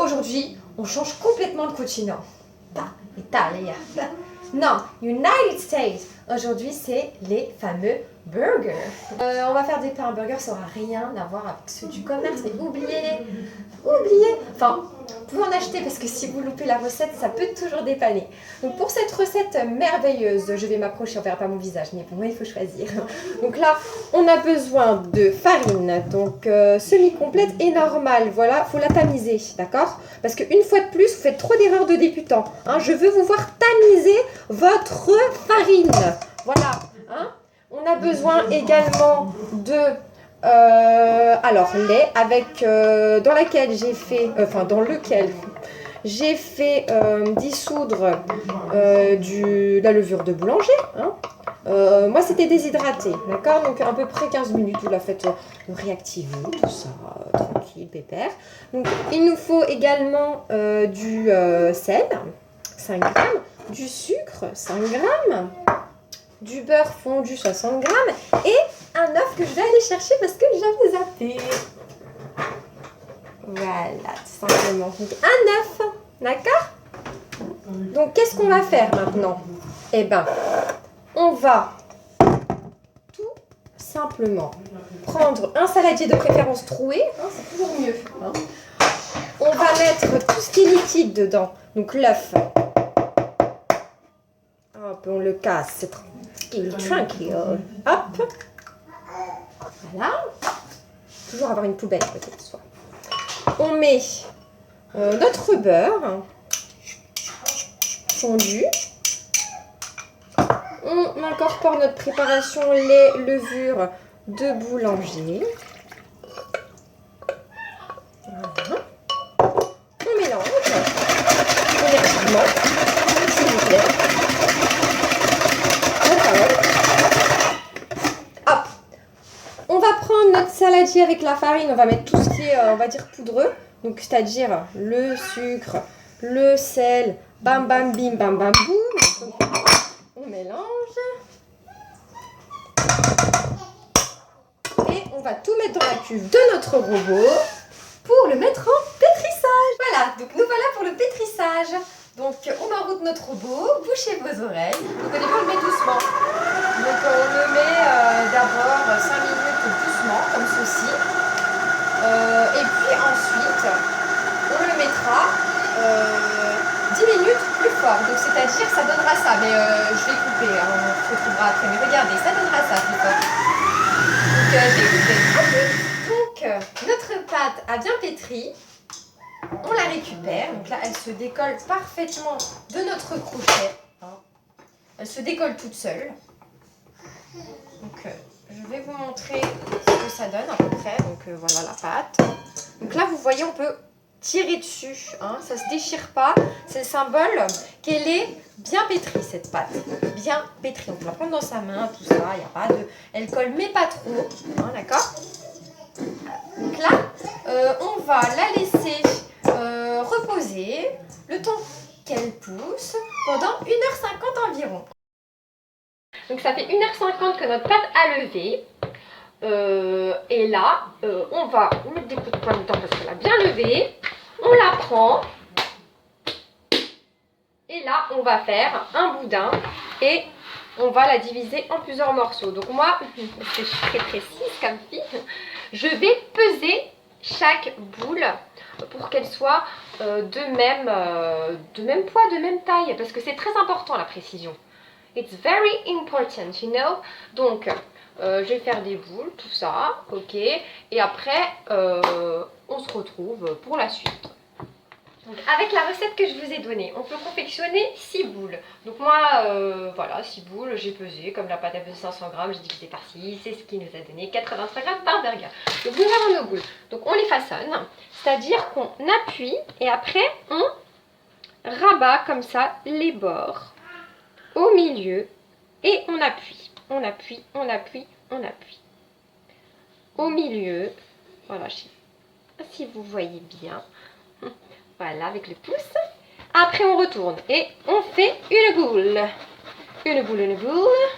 Aujourd'hui, on change complètement de continent. Pas Italia. Non, United States. Aujourd'hui, c'est les fameux burgers. On va faire des pains burgers, ça n'aura rien à voir avec ceux du commerce. Mais oubliez-les. Oubliez. Enfin, vous pouvez en acheter parce que si vous loupez la recette, ça peut toujours dépanner. Donc pour cette recette merveilleuse, je vais m'approcher, on verra pas mon visage, mais pour moi, il faut choisir. Donc là, on a besoin de farine, donc semi-complète et normale. Voilà, faut la tamiser, d'accord? Parce qu'une fois de plus, vous faites trop d'erreurs de débutants. Hein, je veux vous voir tamiser votre farine. Voilà. Hein. On a besoin également de lait avec dans lequel j'ai fait dissoudre de la levure de boulanger. Hein. Moi, c'était déshydraté, d'accord? Donc, à peu près 15 minutes, vous la faites réactiver, tout ça, tranquille, pépère. Donc, il nous faut également du sel, 5 grammes, du sucre, 5 grammes, du beurre fondu, 60 grammes, et un œuf que je vais aller chercher parce que j'avais zappé. Voilà, tout simplement. Donc, un œuf, d'accord? Donc, qu'est-ce qu'on va faire maintenant? Eh bien, on va tout simplement prendre un saladier de préférence troué, hein, c'est toujours mieux. Hein. On va mettre tout ce qui est liquide dedans, donc l'œuf. Hop, on le casse, c'est tranquille. Hop, voilà. Toujours avoir une poubelle peut-être soit. On met notre beurre fondu. On incorpore notre préparation lait, levure de boulanger. Voilà. On mélange énergiquement, s'il vous plaît. Hop. On va prendre notre saladier avec la farine. On va mettre tout ce qui est, on va dire, poudreux. Donc, c'est-à-dire le sucre, le sel, bam bam bim, bam bam boum. On mélange. Et on va tout mettre dans la cuve de notre robot pour le mettre en pétrissage. Voilà, donc nous voilà pour le pétrissage. Donc on enroute notre robot, bouchez vos oreilles. Donc au début on le met doucement. Donc on le met d'abord 5 minutes doucement, comme ceci. Et puis ensuite, on le mettra 10 minutes plus fort. Donc c'est-à-dire ça donnera ça. Mais je vais couper, hein, on se retrouvera après. Mais regardez, ça donnera ça plus fort. Donc je vais couper. Donc notre pâte a bien pétri. On la récupère. Donc là, elle se décolle parfaitement de notre crochet. Hein. Elle se décolle toute seule. Donc je vais vous montrer ce que ça donne à peu près. Donc voilà la pâte. Donc là, vous voyez, on peut tirer dessus. Hein. Ça ne se déchire pas. C'est le symbole qu'elle est bien pétrie, cette pâte. Bien pétrie. On peut la prendre dans sa main, tout ça. Il n'y a pas de... Elle colle, mais pas trop. Hein, d'accord? Donc là, on va la laisser reposer le temps qu'elle pousse pendant 1h50 environ. Donc ça fait 1h50 que notre pâte a levé. Et là, on va mettre des coups de poing dedans parce qu'elle a bien levé. On la prend. Et là, on va faire un boudin et on va la diviser en plusieurs morceaux. Donc moi, parce que je suis très précise comme fille, je vais peser chaque boule pour qu'elle soit de même poids, de même taille. Parce que c'est très important la précision. It's very important, you know. Donc, je vais faire des boules, tout ça, ok. Et après, on se retrouve pour la suite. Donc, avec la recette que je vous ai donnée, on peut confectionner 6 boules. Donc moi, voilà, 6 boules, j'ai pesé, comme la pâte a pesé 500 grammes, j'ai divisé par 6, c'est ce qui nous a donné 85 grammes par burger. Donc nous avons nos boules. Donc on les façonne, c'est-à-dire qu'on appuie et après on rabat comme ça les bords au milieu et on appuie, on appuie, on appuie, on appuie. Au milieu, voilà, je sais pas si vous voyez bien. Voilà, avec le pouce. Après, on retourne et on fait une boule. Une boule, une boule.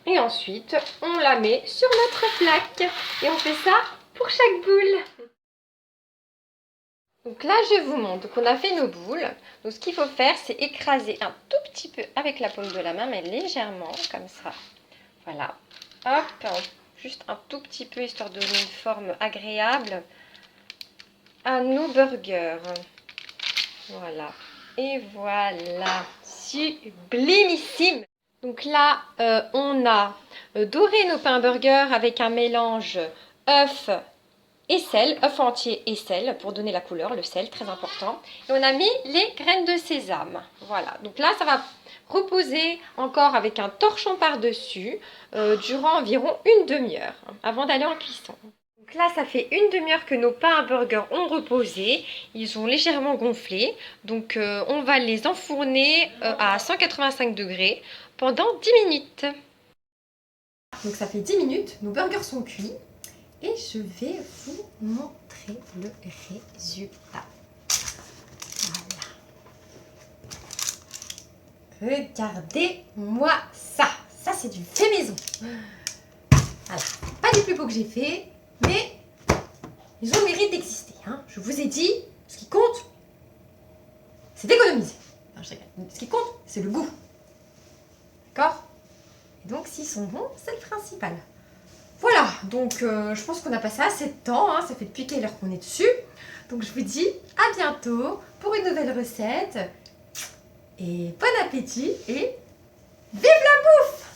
Et ensuite, on la met sur notre plaque. Et on fait ça pour chaque boule. Donc là, je vous montre. Donc on a fait nos boules. Donc ce qu'il faut faire, c'est écraser un tout petit peu avec la paume de la main, mais légèrement, comme ça. Voilà. Hop, juste un tout petit peu, histoire de donner une forme agréable à nos burgers. Voilà. Et voilà. Sublimissime. Donc là, on a doré nos pains burgers avec un mélange œuf et sel, œuf entier et sel pour donner la couleur, le sel, très important. Et on a mis les graines de sésame. Voilà, donc là, ça va reposer encore avec un torchon par-dessus durant environ une demi-heure avant d'aller en cuisson. Donc là, ça fait une demi-heure que nos pains à burger ont reposé. Ils ont légèrement gonflé. Donc, on va les enfourner à 185 degrés pendant 10 minutes. Donc, ça fait 10 minutes. Nos burgers sont cuits. Et je vais vous montrer le résultat. Voilà. Regardez-moi ça. Ça, c'est du fait maison. Voilà. Pas les plus beaux que j'ai fait, mais ils ont le mérite d'exister. Hein. Je vous ai dit, ce qui compte, c'est d'économiser. Ce qui compte, c'est le goût. D'accord? Et donc, s'ils sont bons, c'est le principal. Voilà, donc je pense qu'on a passé assez de temps, hein, ça fait depuis quelle heure qu'on est dessus. Donc je vous dis à bientôt pour une nouvelle recette. Et bon appétit et vive la bouffe!